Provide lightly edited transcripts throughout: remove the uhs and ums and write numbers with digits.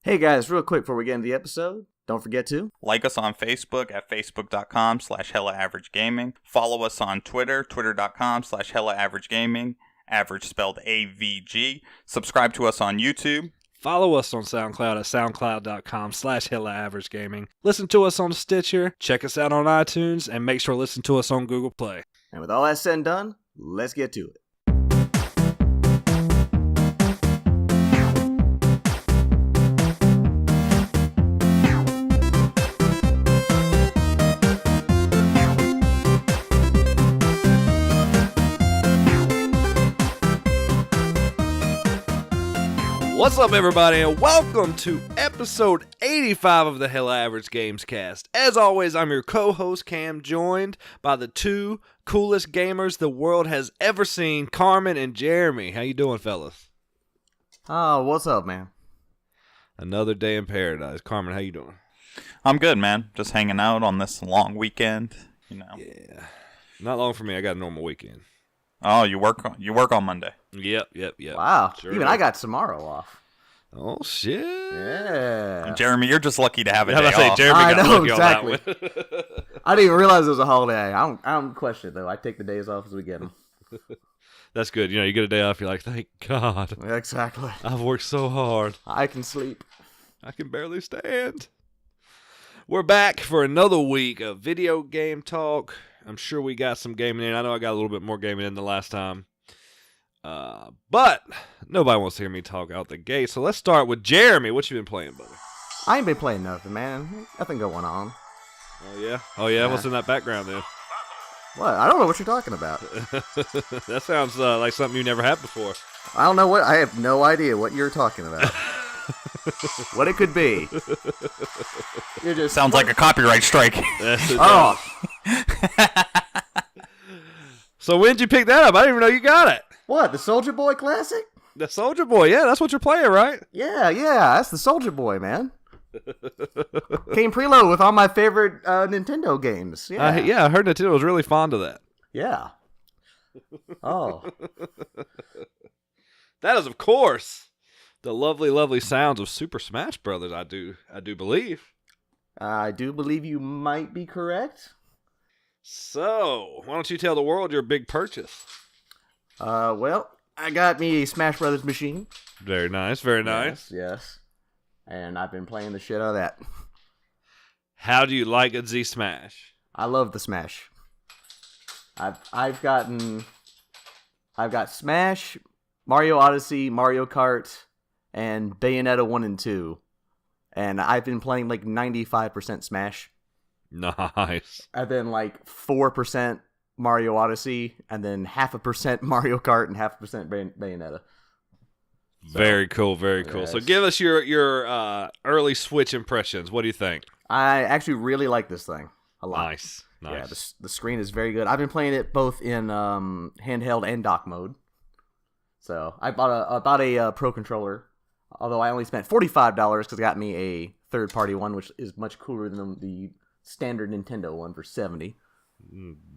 Hey guys, real quick before we get into the episode, don't forget to like us on Facebook at facebook.com/HellaAverageGaming. Follow us on Twitter, twitter.com/HellaAverageGaming, average spelled AVG. Subscribe to us on YouTube. Follow us on SoundCloud at soundcloud.com/HellaAverageGaming. Listen to us on Stitcher, check us out on iTunes, and make sure to listen to us on Google Play. And with all that said and done, let's get to it. What's up, everybody, and welcome to episode 85 of the Hella Average Games Cast. As always, I'm your co-host, Cam, joined by the two coolest gamers the world has ever seen, Carmen and Jeremy. How you doing, fellas? Oh, what's up, man? Another day in paradise. Carmen, how you doing? I'm good, man. Just hanging out on this long weekend, you know. Yeah. Not long for me. I got a normal weekend. Oh, you work on Monday. Yep. Wow, Sure even do. I got tomorrow off. Oh, shit. Yeah. Jeremy, you're just lucky to have a How day about I say, off. Jeremy I got know, lucky exactly. on that one. I didn't even realize it was a holiday. I don't question it, though. I take the days off as we get them. That's good. You know, you get a day off, you're like, thank God. Exactly. I've worked so hard. I can sleep. I can barely stand. We're back for another week of video game talk. I'm sure we got some gaming in. I know I got a little bit more gaming in the last time. But nobody wants to hear me talk out the gate. So let's start with Jeremy. What you been playing, buddy? I ain't been playing nothing, man. Nothing going on. Oh, yeah? Oh, yeah? What's in that background then? What? I don't know what you're talking about. That sounds like something you never had before. I don't know what. I have no idea what you're talking about. What it could be. You're just Sounds like a copyright strike. Oh, So when did you pick that up? I didn't even know you got it. what? The Soldier Boy Classic? The Soldier Boy. Yeah, that's what you're playing, right? Yeah. That's the Soldier Boy, man. Came preload with all my favorite Nintendo games. Yeah. I heard Nintendo was really fond of that. Yeah. Oh. That is, of course, the lovely, lovely sounds of Super Smash Brothers. I do believe. I do believe you might be correct. So, why don't you tell the world your big purchase? Well, I got me a Smash Brothers machine. Very nice, very nice. Yes. And I've been playing the shit out of that. How do you like a Z Smash? I love the Smash. I've got Smash, Mario Odyssey, Mario Kart, and Bayonetta 1 and 2. And I've been playing like 95% Smash. Nice. And then like 4% Mario Odyssey, and then 0.5% Mario Kart and 0.5% Bayonetta. Very cool, very cool. Yes. So give us your early Switch impressions. What do you think? I actually really like this thing a lot. Nice. Yeah, the screen is very good. I've been playing it both in handheld and dock mode. So I bought a Pro controller, although I only spent $45 because it got me a third-party one, which is much cooler than the standard Nintendo one for $70.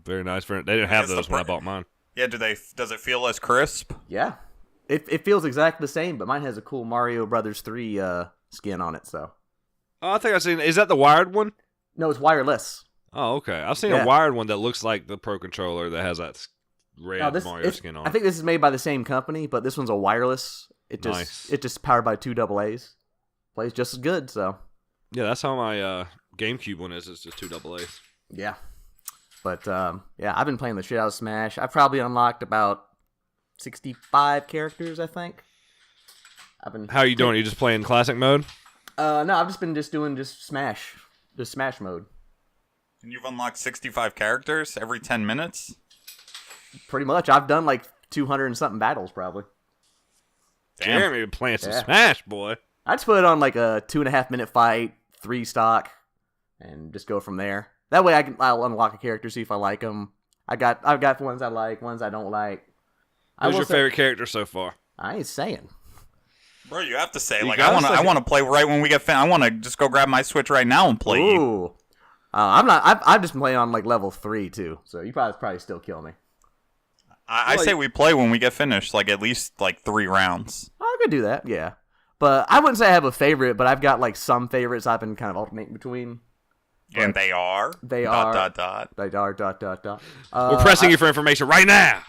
Very nice. They didn't have those when I bought mine. Yeah, does it feel as crisp? Yeah, it feels exactly the same, but mine has a cool Mario Brothers 3 skin on it. So Oh, I think I've seen. Is that the wired one? no, it's wireless. Oh, okay. I've seen Yeah. a wired one that looks like the Pro controller that has that red No, Mario skin on I it. think this is made by the same company, but this one's a wireless. It just powered by 2 AA's. Plays just as good. So Yeah, that's how my GameCube one is. It's just 2 AA's. yeah. But, yeah, I've been playing the shit out of Smash. I've probably unlocked about 65 characters, I think. How are you doing? Are you just playing classic mode? No, I've just been doing Smash. Just Smash mode. And you've unlocked 65 characters every 10 minutes? Pretty much. I've done like 200 and something battles, probably. Damn. Jeremy been playing some Yeah. Smash, boy. I just put it on like a 2.5-minute fight, 3 stock, and just go from there. That way I'll unlock a character, see if I like them. I've got ones I like, ones I don't like. Who's your favorite character so far? I ain't saying. Bro, you have to say, You like, gotta say I want to play right when we get finished. I want to just go grab my Switch right now and play you. Ooh. I've just been playing on like level 3 too, so you probably still kill me. I say we play when we get finished, like at least like 3 rounds. I could do that, yeah. But I wouldn't say I have a favorite, but I've got like some favorites I've been kind of alternating between. And they are. They dot, are. Dot, dot. They are. Dot, dot, dot. We're pressing you for information right now.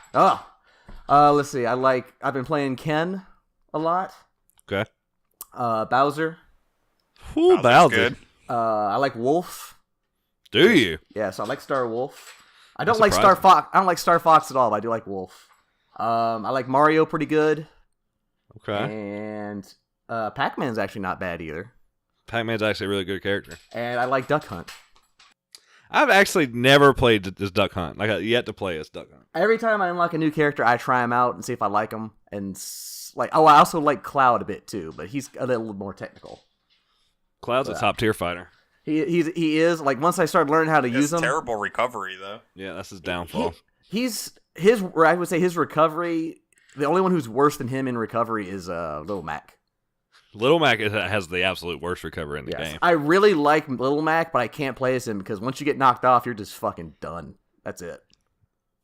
Let's see. I've been playing Ken a lot. Okay. Bowser. Ooh, Bowser. Good. I like Wolf. Do you? Yeah, so I like Star Wolf. I don't That's like Star surprising. Fox. I don't like Star Fox at all, but I do like Wolf. I like Mario pretty good. Okay. And Pac-Man's actually not bad either. Pac-Man's actually a really good character. And I like Duck Hunt. I've actually never played this Duck Hunt. Like, I've yet to play this Duck Hunt. Every time I unlock a new character, I try him out and see if I like him. And I also like Cloud a bit too, but he's a little more technical. Cloud's a top tier fighter. He is like once I started learning how to use It's him. terrible recovery though. Yeah, that's his downfall. I would say his recovery. The only one who's worse than him in recovery is Little Mac. Little Mac has the absolute worst recovery in the game. I really like Little Mac, but I can't play as him because once you get knocked off, you're just fucking done. That's it.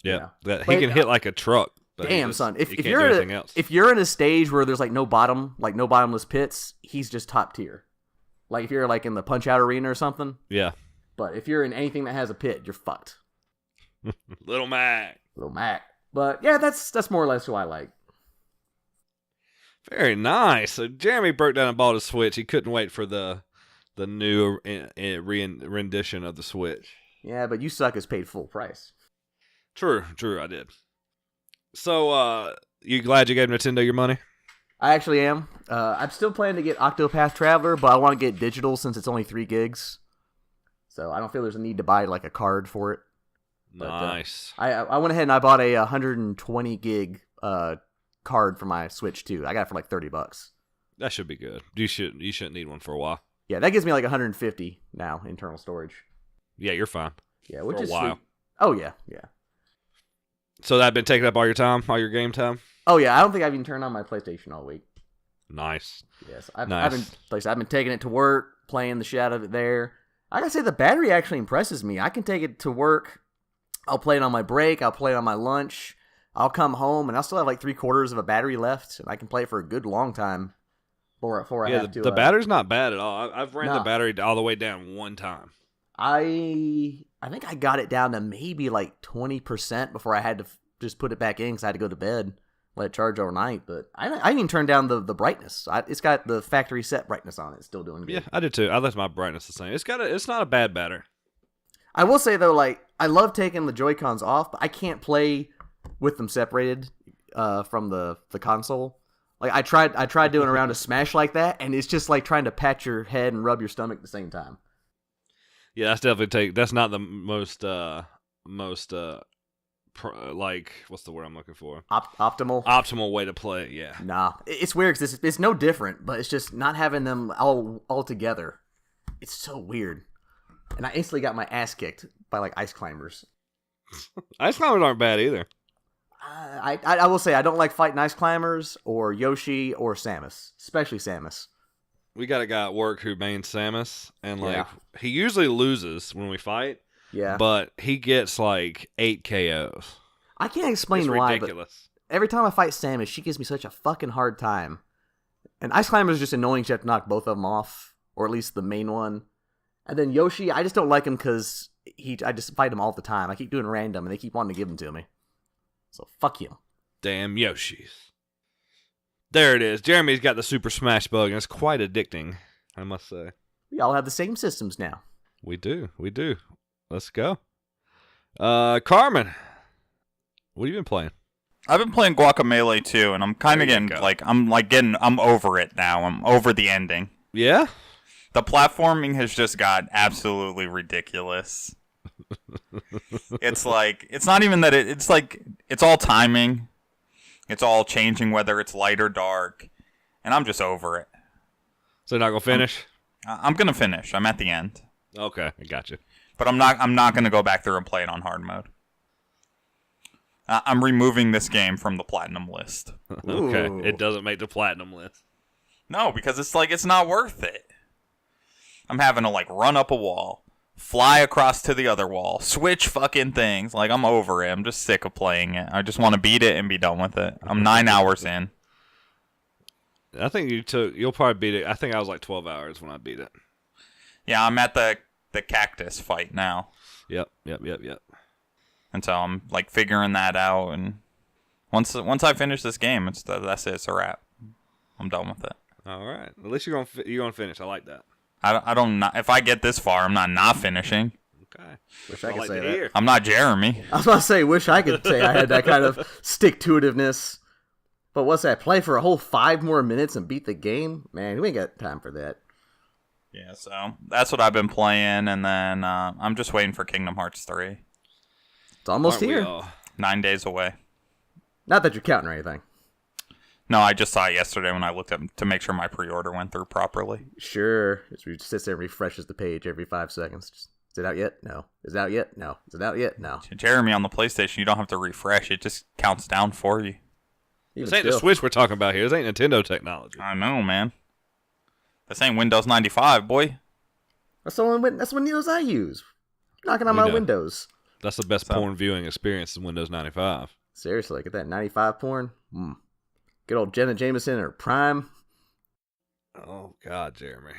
Yeah, Yeah. he can hit like a truck. But Damn, son. he If can't you're do anything else. if you're in a stage where there's like no bottomless pits, he's just top tier. Like if you're like in the Punch Out arena or something. Yeah, But if you're in anything that has a pit, you're fucked. Little Mac. Little Mac. But yeah, that's more or less who I like. Very nice. So Jeremy broke down and bought a Switch. He couldn't wait for the new rendition of the Switch. Yeah, but you suck as paid full price. True, I did. So, you glad you gave Nintendo your money? I actually am. I'm still planning to get Octopath Traveler, but I want to get digital since it's only 3 gigs. So I don't feel there's a need to buy like a card for it. But, Nice. I went ahead and I bought a 120 gig card for my Switch too. I got it for like $30. That should be good. You shouldn't need one for a while. Yeah, that gives me like 150 now internal storage. Yeah, you're fine. Yeah, which For a is while. sweet. Oh yeah. So that been taking up all your time, all your game time? Oh yeah. I don't think I've even turned on my PlayStation all week. Nice. Yes, I've Nice. been taking it to work, playing the shit out of it there. I gotta say the battery actually impresses me. I can take it to work. I'll play it on my break. I'll play it on my lunch. I'll come home and I'll still have like 3/4 of a battery left, and I can play it for a good long time. Before I Yeah, have to. the battery's not bad at all. I've ran the Nah. battery all the way down one time. I think I got it down to maybe like 20% before I had to just put it back in because I had to go to bed, let it charge overnight. But I didn't even turn down the brightness. It's got the factory set brightness on it. It's still doing good. Yeah, I did too. I left my brightness the same. It's not a bad battery. I will say though, like I love taking the Joy-Cons off, but I can't play with them separated from the console. Like I tried doing a round of Smash like that, and it's just like trying to pat your head and rub your stomach at the same time. Yeah, that's not the most like what's the word I'm looking for? Optimal. Optimal way to play it. Yeah. Nah, it's weird because it's no different, but it's just not having them all together. It's so weird, and I instantly got my ass kicked by like ice climbers. Ice climbers aren't bad either. I will say I don't like fighting ice climbers or Yoshi or Samus, especially Samus. We got a guy at work who mains Samus, and like Yeah. he usually loses when we fight, Yeah, but he gets like 8 KOs. I can't explain It's why, but ridiculous. every time I fight Samus, she gives me such a fucking hard time. And ice climbers is just annoying. You have to knock both of them off, or at least the main one. And then Yoshi, I just don't like him because I just fight him all the time. I keep doing random, and they keep wanting to give them to me. So fuck you. Damn Yoshis. There it is. Jeremy's got the Super Smash bug, and it's quite addicting, I must say. We all have the same systems now. We do. Let's go. Carmen, what have you been playing? I've been playing Guacamelee too, and I'm kind There of you getting go. I'm over it now. I'm over the ending. Yeah? The platforming has just got absolutely ridiculous. It's like, it's not even that it's like, it's all timing. It's all changing whether it's light or dark. And I'm just over it. So you're not going to finish? I'm going to finish. I'm at the end. Okay, I got you. But I'm not going to go back through and play it on hard mode. I'm removing this game from the platinum list. Okay, Ooh. it doesn't make the platinum list. No, because it's like, it's not worth it. I'm having to like run up a wall, fly across to the other wall, switch fucking things. Like, I'm over it. I'm just sick of playing it. I just want to beat it and be done with it. I'm 9 hours in. I think you'll probably beat it. I think I was like 12 hours when I beat it. Yeah, I'm at the cactus fight now. Yep. And so I'm like figuring that out, and once I finish this game, that's it. It's a wrap. I'm done with it. All right. At least you're gonna finish. I like that. I don't if I get this far, I'm not finishing. Okay. Wish I could like say to that. hear. I'm not Jeremy. I was about to say, wish I could say I had that kind of stick-to-itiveness. But what's that? Play for a whole 5 more minutes and beat the game? Man, we ain't got time for that. Yeah, so that's what I've been playing, and then I'm just waiting for Kingdom Hearts 3. It's almost Aren't we here. all? 9 days away. Not that you're counting or anything. No, I just saw it yesterday when I looked up to make sure my pre-order went through properly. Sure. It sits there and refreshes the page every 5 seconds. Is it out yet? No. Is it out yet? No. Is it out yet? No. Jeremy, on the PlayStation, you don't have to refresh. It just counts down for you. Even This ain't the still. Switch we're talking about here. This ain't Nintendo technology. I know, man. This ain't Windows 95, boy. That's the Windows I use. Knocking on We my know. Windows. That's the best So- porn viewing experience in Windows 95. Seriously, get that 95 porn. Good old Jenna Jameson or Prime. Oh God, Jeremy.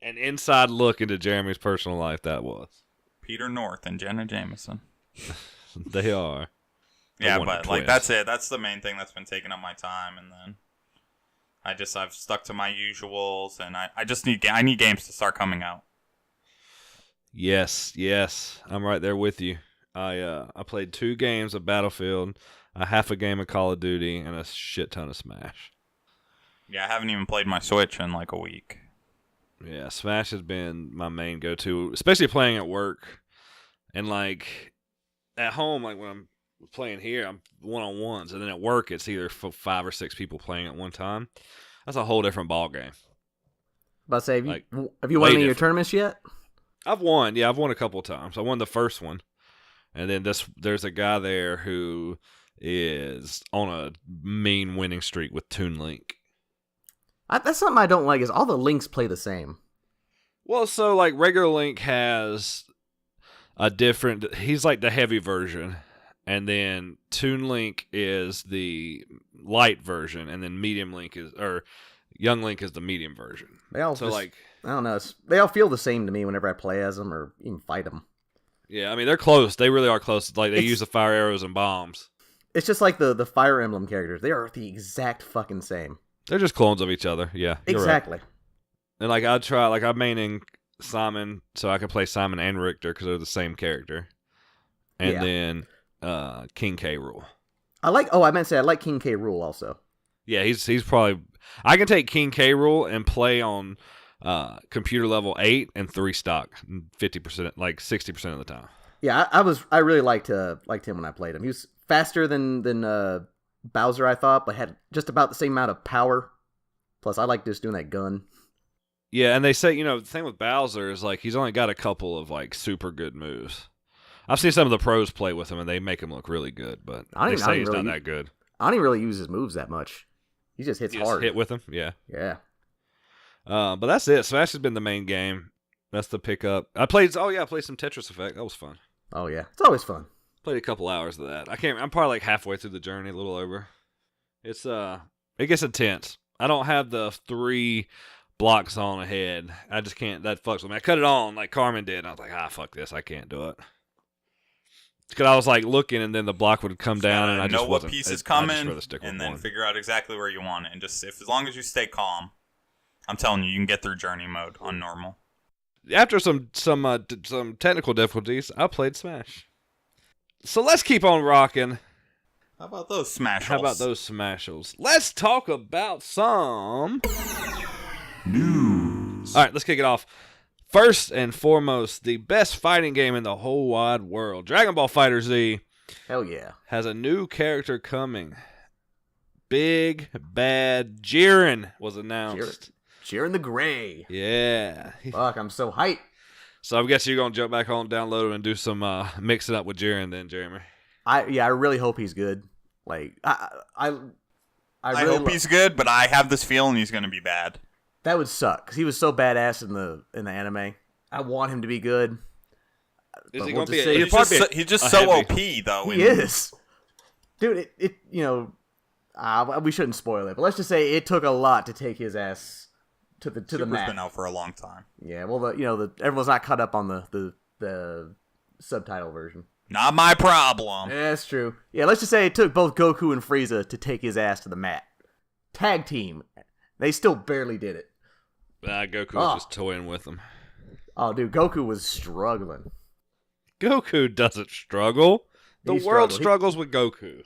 An inside look into Jeremy's personal life that was. Peter North and Jenna Jameson. They are. The Yeah, Wonder but like Twins. that's it. That's the main thing that's been taking up my time, and then I've stuck to my usuals, and I need games to start coming out. Yes. I'm right there with you. I played 2 games of Battlefield, a half a game of Call of Duty, and a shit ton of Smash. Yeah, I haven't even played my Switch in like a week. Yeah, Smash has been my main go-to, especially playing at work. And like at home, like when I'm playing here, I'm one-on-ones, and then at work, it's either 5 or 6 people playing at one time. That's a whole different ball game. About to say, have Like, you won way any of your different. tournaments yet? I've won a couple of times. I won the first one, and then there's a guy there who is on a mean winning streak with Toon Link. That's something I don't like. Is all the links play the same? Well, so like regular Link has a different. He's like the heavy version, and then Toon Link is the light version, and then Young Link is the medium version. They all So just, like, I don't know. They all feel the same to me whenever I play as them or even fight them. yeah, I mean they're close. They really are close. Like they It's- use the fire arrows and bombs. It's just like the Fire Emblem characters. They are the exact fucking same. They're just clones of each other. Yeah, you're right. Exactly. And like I'm maining Simon so I can play Simon and Richter because they're the same character. And Yeah. then King K. Rool. I meant to say I like King K. Rool also. Yeah, he's probably. I can take King K. Rool and play on computer level 8 and 3 stock 50%, like 60% of the time. Yeah, I really liked him when I played him. He was faster than Bowser, I thought, but had just about the same amount of power. Plus, I like just doing that gun. Yeah, and they say, the thing with Bowser is like he's only got a couple of like super good moves. I've seen some of the pros play with him and they make him look really good, but they say he's not that good. I don't even really use his moves that much. He just hits You just hard. hit with him, yeah. Yeah. But that's it. Smash has been the main game. That's the pickup. I played some Tetris Effect. That was fun. Oh yeah, it's always fun. Played a couple hours of that. I'm probably like halfway through the journey, a little over. It's it gets intense. I don't have the 3 blocks on ahead. I just can't. That fucks with me. I cut it on like Carmen did. And I was like, fuck this. I can't do it. Because I was like looking, and then the block would come down, and I just know what wasn't. piece I is just coming, rather stick with and then one. figure out exactly where you want it, and just as long as you stay calm, I'm telling you, you can get through journey mode on normal. After some technical difficulties, I played Smash. So let's keep on rocking. How about those smash? How about those Smashals? Let's talk about some news. All right, let's kick it off. First and foremost, the best fighting game in the whole wide world, Dragon Ball FighterZ, Hell yeah. has a new character coming. Big Bad Jiren was announced. Jiren the Gray. Yeah. Fuck, I'm so hyped. So I guess you're going to jump back on, download it, and do some mixing up with Jiren then, Jeremy. I really hope he's good. Like I I really hope he's good, but I have this feeling he's going to be bad. That would suck because he was so badass in the anime. I want him to be good. Is But he we'll going to just be? say- He's just so heavy. OP though. He is, dude. It We shouldn't spoil it, but let's just say it took a lot to take his ass to the Super's mat. been out for a long time. Yeah, well, everyone's not caught up on the subtitle version. Not my problem. Yeah, that's true. Yeah, let's just say it took both Goku and Frieza to take his ass to the mat. Tag team. They still barely did it. Goku was just toying with them. Oh, dude, Goku was struggling. Goku doesn't struggle. The He world struggled. struggles with Goku.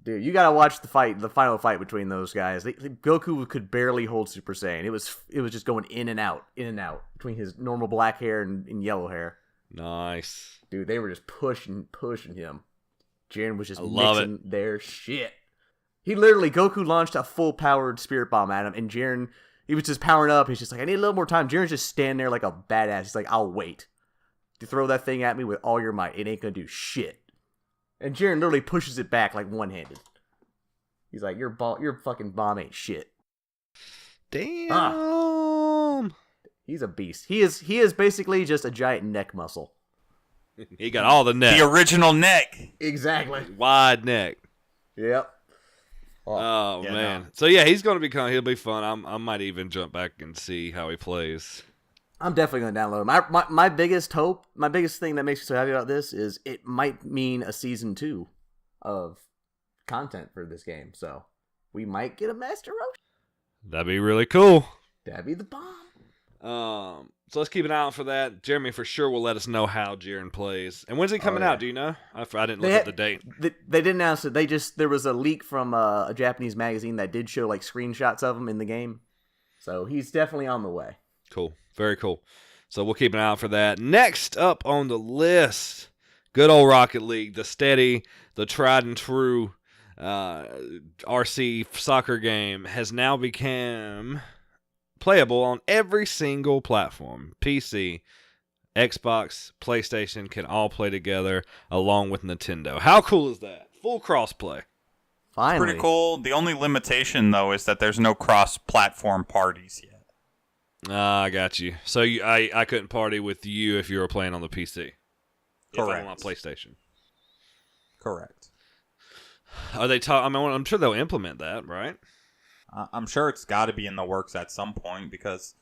Dude, you gotta watch the final fight between those guys. Goku could barely hold Super Saiyan. It was just going in and out between his normal black hair and yellow hair. Nice. Dude, they were just pushing him. Jiren was just love mixing their shit. Goku launched a full-powered spirit bomb at him, and Jiren, he was just powering up. He's just like, I need a little more time. Jiren's just standing there like a badass. He's like, I'll wait. You throw that thing at me with all your might, it ain't gonna do shit. And Jiren literally pushes it back like one-handed. He's like, your fucking bomb ain't shit. Damn. He's a beast. He is basically just a giant neck muscle. He got all the neck. The original neck. Exactly. Wide neck. Yep. Oh yeah, man. no. So yeah, he's gonna he'll be fun. I might even jump back and see how he plays. I'm definitely gonna download him. My biggest hope, my biggest thing that makes me so happy about this is it might mean a season 2 of content for this game. So we might get a Master Roshi. That'd be really cool. That'd be the bomb. So let's keep an eye out for that. Jeremy for sure will let us know how Jiren plays. And when's he coming yeah. out? Do you know? I didn't look at the date. They didn't announce it. There was a leak from a Japanese magazine that did show like screenshots of him in the game. So he's definitely on the way. Cool. Very cool. So we'll keep an eye out for that. Next up on the list, good old Rocket League, the steady, the tried and true RC soccer game has now become playable on every single platform. PC, Xbox, PlayStation can all play together along with Nintendo. How cool is that? Full crossplay. Finally. Pretty cool. The only limitation, though, is that there's no cross-platform parties yet. I got you. So I couldn't party with you if you were playing on the PC. If I'm Correct. on PlayStation. Correct. Are they? I'm sure they'll implement that, right? I'm sure it's got to be in the works at some point because,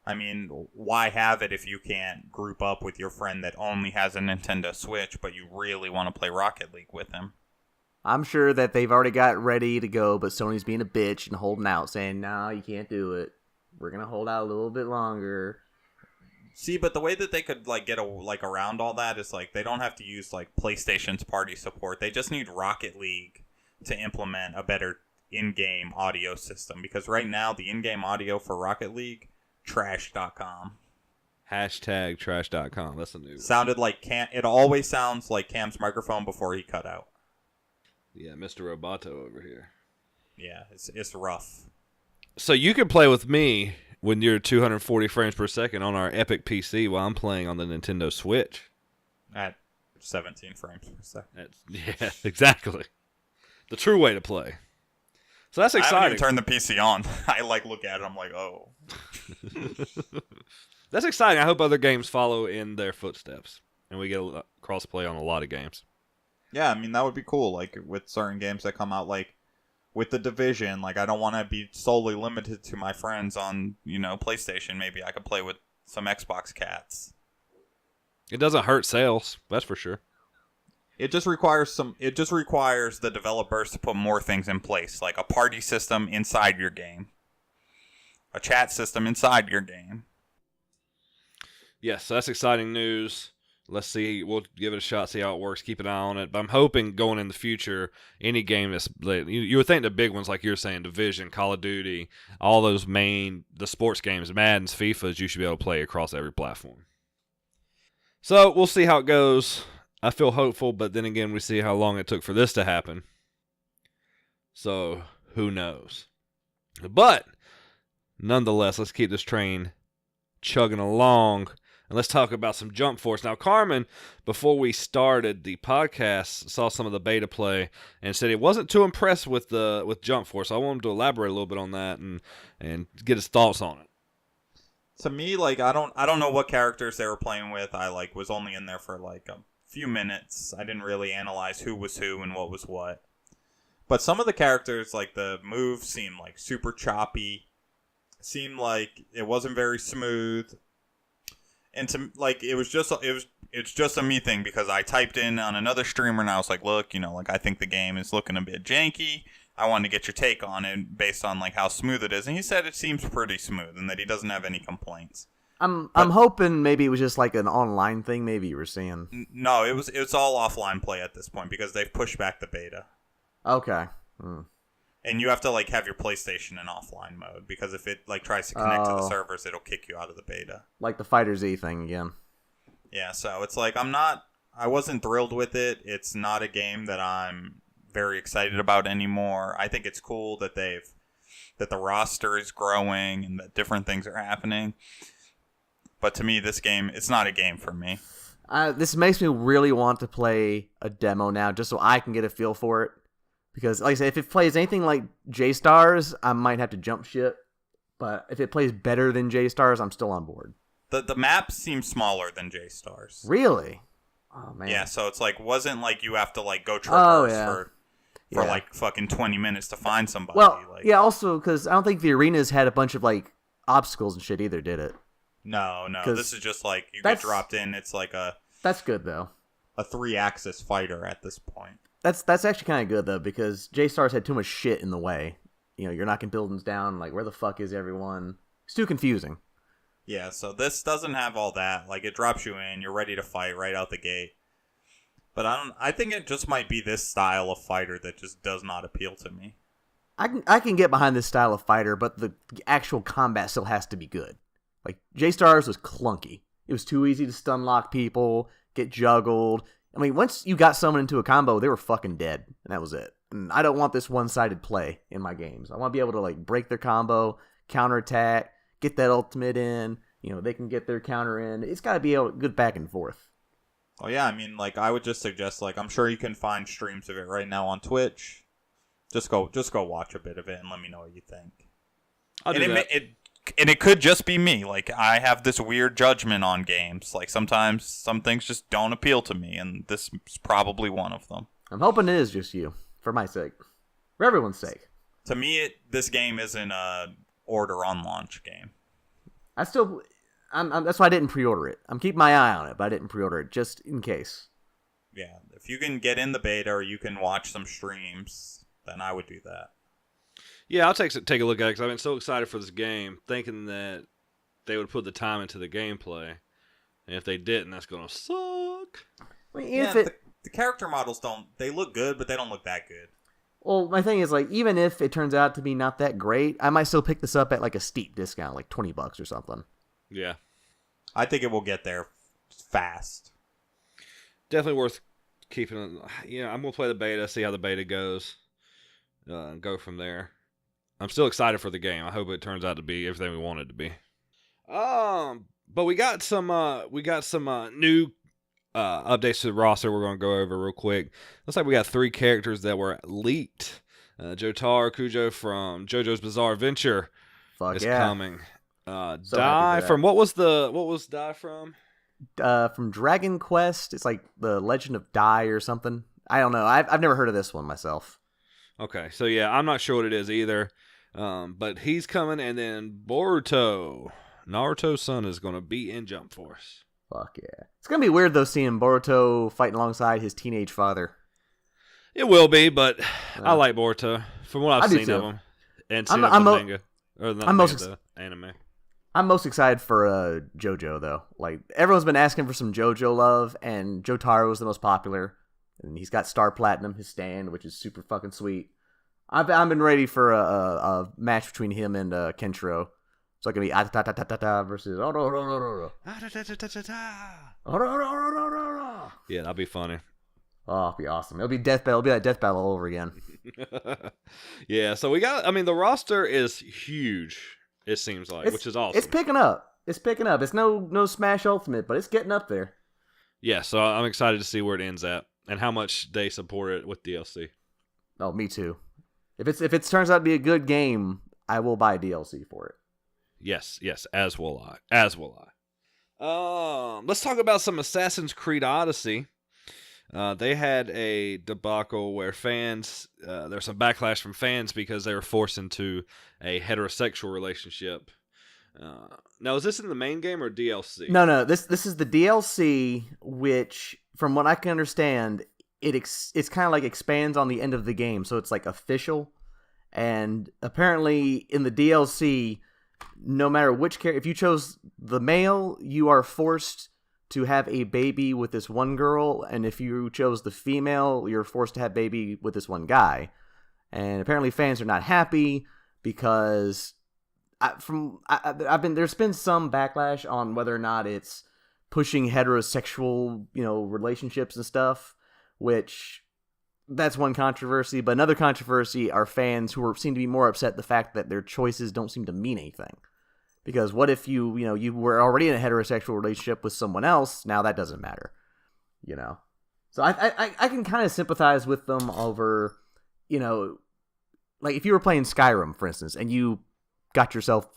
I mean, why have it if you can't group up with your friend that only has a Nintendo Switch, but you really want to play Rocket League with him? I'm sure that they've already got ready to go, but Sony's being a bitch and holding out, saying, "No, you can't do it. We're gonna hold out a little bit longer." See, but the way that they could get around all that is they don't have to use PlayStation's party support. They just need Rocket League to implement a better in-game audio system because right now the in-game audio for Rocket League trash.com. #trash.com. That's a new. Sounded like Cam. It always sounds like Cam's microphone before he cut out. Yeah, Mr. Roboto over here. Yeah, it's rough. So you can play with me when you're 240 frames per second on our Epic PC while I'm playing on the Nintendo Switch. At 17 frames per second. Yeah, exactly. The true way to play. So that's I haven't exciting. even turned the PC on. I look at it. I'm like, oh. That's exciting. I hope other games follow in their footsteps, and we get a cross-play on a lot of games. Yeah, I mean that would be cool. With certain games that come out, with The Division. I don't want to be solely limited to my friends on PlayStation. Maybe I could play with some Xbox cats. It doesn't hurt sales, that's for sure. It just requires the developers to put more things in place, like a party system inside your game, a chat system inside your game. Yes, so that's exciting news. Let's see. We'll give it a shot, see how it works, keep an eye on it. But I'm hoping going in the future, any game that's... You would think the big ones, like you're saying, Division, Call of Duty, all those the sports games, Madden's, FIFA's, you should be able to play across every platform. So we'll see how it goes. I feel hopeful, but then again, we see how long it took for this to happen. So, who knows? But, nonetheless, let's keep this train chugging along. And let's talk about some Jump Force. Now, Carmen, before we started the podcast, saw some of the beta play and said he wasn't too impressed with Jump Force. I want him to elaborate a little bit on that and get his thoughts on it. To me, I don't know what characters they were playing with. I was only in there for a few minutes. I didn't really analyze who was who and what was what. But some of the characters, like the moves, seemed like super choppy. Seemed like it wasn't very smooth. And to like it's just a me thing because I typed in on another streamer and I was like, look, like I think the game is looking a bit janky. I wanted to get your take on it based on like how smooth it is, and he said it seems pretty smooth and that he doesn't have any complaints. I'm hoping maybe it was just like an online thing. Maybe you were saying. No, it's all offline play at this point because they've pushed back the beta. Okay. And you have to like have your PlayStation in offline mode because if it like tries to connect to the servers, it'll kick you out of the beta. Like the Fighter Z thing again. Yeah, so it's like I wasn't thrilled with it. It's not a game that I'm very excited about anymore. I think it's cool that that the roster is growing and that different things are happening. But to me, this game, it's not a game for me. This makes me really want to play a demo now just so I can get a feel for it. Because, like I said, if it plays anything like J-Stars, I might have to jump ship. But if it plays better than J-Stars, I'm still on board. The map seems smaller than J-Stars. Really? Oh, man. Yeah, so it's like, wasn't like you have to like go traverse for like fucking 20 minutes to find somebody. Well, like, yeah, also, because I don't think the arenas had a bunch of, like, obstacles and shit either, did it? No. This is just like, you get dropped in. It's like That's good, though. A 3-axis fighter at this point. That's actually kind of good, though, because J-Stars had too much shit in the way. You're knocking buildings down, like, where the fuck is everyone? It's too confusing. Yeah, so this doesn't have all that. Like, it drops you in, you're ready to fight right out the gate. But I think it just might be this style of fighter that just does not appeal to me. I can get behind this style of fighter, but the actual combat still has to be good. Like, J-Stars was clunky. It was too easy to stun lock people, get juggled. I mean, once you got someone into a combo, they were fucking dead, and that was it. And I don't want this one-sided play in my games. I want to be able to, like, break their combo, counterattack, get that ultimate in. They can get their counter in. It's got to be a good back and forth. Oh, yeah, I mean, like, I would just suggest, like, I'm sure you can find streams of it right now on Twitch. Just go watch a bit of it and let me know what you think. I'll do that. And it could just be me. Like, I have this weird judgment on games. Like, sometimes some things just don't appeal to me, and this is probably one of them. I'm hoping it is just you, for my sake. For everyone's sake. To me, this game isn't a order on launch game. That's why I didn't pre-order it. I'm keeping my eye on it, but I didn't pre-order it just in case. Yeah, if you can get in the beta or you can watch some streams, then I would do that. Yeah, I'll take a look at it because I've been so excited for this game, thinking that they would put the time into the gameplay. And if they didn't, that's going to suck. I mean, the character models they look good, but they don't look that good. Well, my thing is, like, even if it turns out to be not that great, I might still pick this up at, like, a steep discount, like $20 or something. Yeah. I think it will get there fast. Definitely worth keeping it. I'm going to play the beta, see how the beta goes, and go from there. I'm still excited for the game. I hope it turns out to be everything we want it to be. But we got some new updates to the roster we're going to go over real quick. Looks like we got 3 characters that were leaked. Jotaro Kujo from JoJo's Bizarre Adventure is coming. Dai from what was Dai from? From Dragon Quest. It's like the Legend of Dai or something. I don't know. I've never heard of this one myself. Okay, so yeah, I'm not sure what it is either. But he's coming, and then Boruto, Naruto's son, is going to be in Jump Force. Fuck yeah. It's going to be weird, though, seeing Boruto fighting alongside his teenage father. It will be, but I like Boruto. From what I've seen of him. And seen of the manga. Or the anime. I'm most excited for JoJo, though. Like, everyone's been asking for some JoJo love, and Jotaro is the most popular. And he's got Star Platinum, his stand, which is super fucking sweet. I've been ready for a match between him and Kenshiro. It's like going to be Atatata versus... Yeah, that'd be funny. Oh, it'd be awesome. It'll be death battle. It'll be like death battle all over again. Yeah, so the roster is huge, it seems like, which is awesome. It's picking up. It's no Smash Ultimate, but it's getting up there. Yeah, so I'm excited to see where it ends at and how much they support it with DLC. Oh, me too. If it turns out to be a good game, I will buy DLC for it. Yes, as will I. Let's talk about some Assassin's Creed Odyssey. They had a debacle where fans, there's some backlash from fans because they were forced into a heterosexual relationship. Now, is this in the main game or DLC? No. This is the DLC, which, from what I can understand, it's kind of like expands on the end of the game, so it's like official. And apparently, in the DLC, no matter which character, if you chose the male, you are forced to have a baby with this one girl, and if you chose the female, you're forced to have baby with this one guy. And apparently, fans are not happy because there's been some backlash on whether or not it's pushing heterosexual, relationships and stuff, which that's one controversy. But another controversy are fans who seem to be more upset the fact that their choices don't seem to mean anything. Because what if you were already in a heterosexual relationship with someone else? Now that doesn't matter, So I can kind of sympathize with them over, like if you were playing Skyrim, for instance, and you got yourself,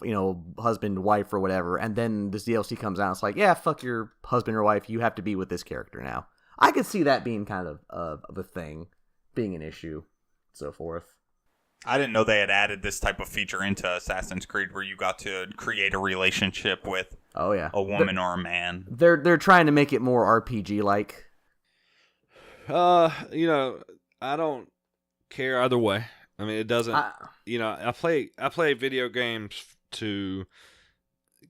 husband, wife, or whatever, and then this DLC comes out, it's like, yeah, fuck your husband or wife, you have to be with this character now. I could see that being kind of a thing, being an issue, so forth. I didn't know they had added this type of feature into Assassin's Creed where you got to create a relationship with a woman or a man. They're trying to make it more RPG-like. I don't care either way. I mean, it doesn't. I play video games to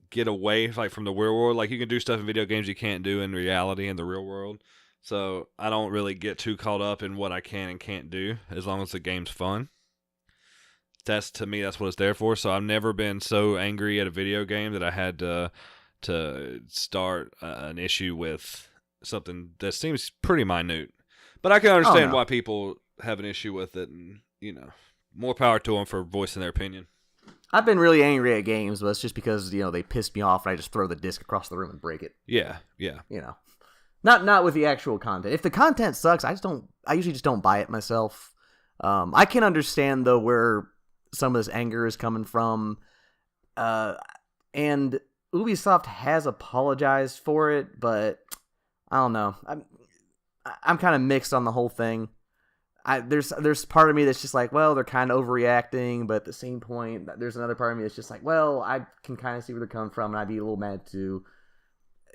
get away from the real world. Like, you can do stuff in video games you can't do in reality in the real world. So I don't really get too caught up in what I can and can't do as long as the game's fun. To me, that's what it's there for. So I've never been so angry at a video game that I had to start an issue with something that seems pretty minute. But I can understand why people have an issue with it, and more power to them for voicing their opinion. I've been really angry at games, but it's just because they pissed me off, and I just throw the disc across the room and break it. Yeah. Not with the actual content. If the content sucks, I usually just don't buy it myself. I can understand though where some of this anger is coming from, and Ubisoft has apologized for it, but I don't know. I'm kind of mixed on the whole thing. There's part of me that's just like, well, they're kind of overreacting, but at the same point, there's another part of me that's just like, well, I can kind of see where they're coming from, and I'd be a little mad too.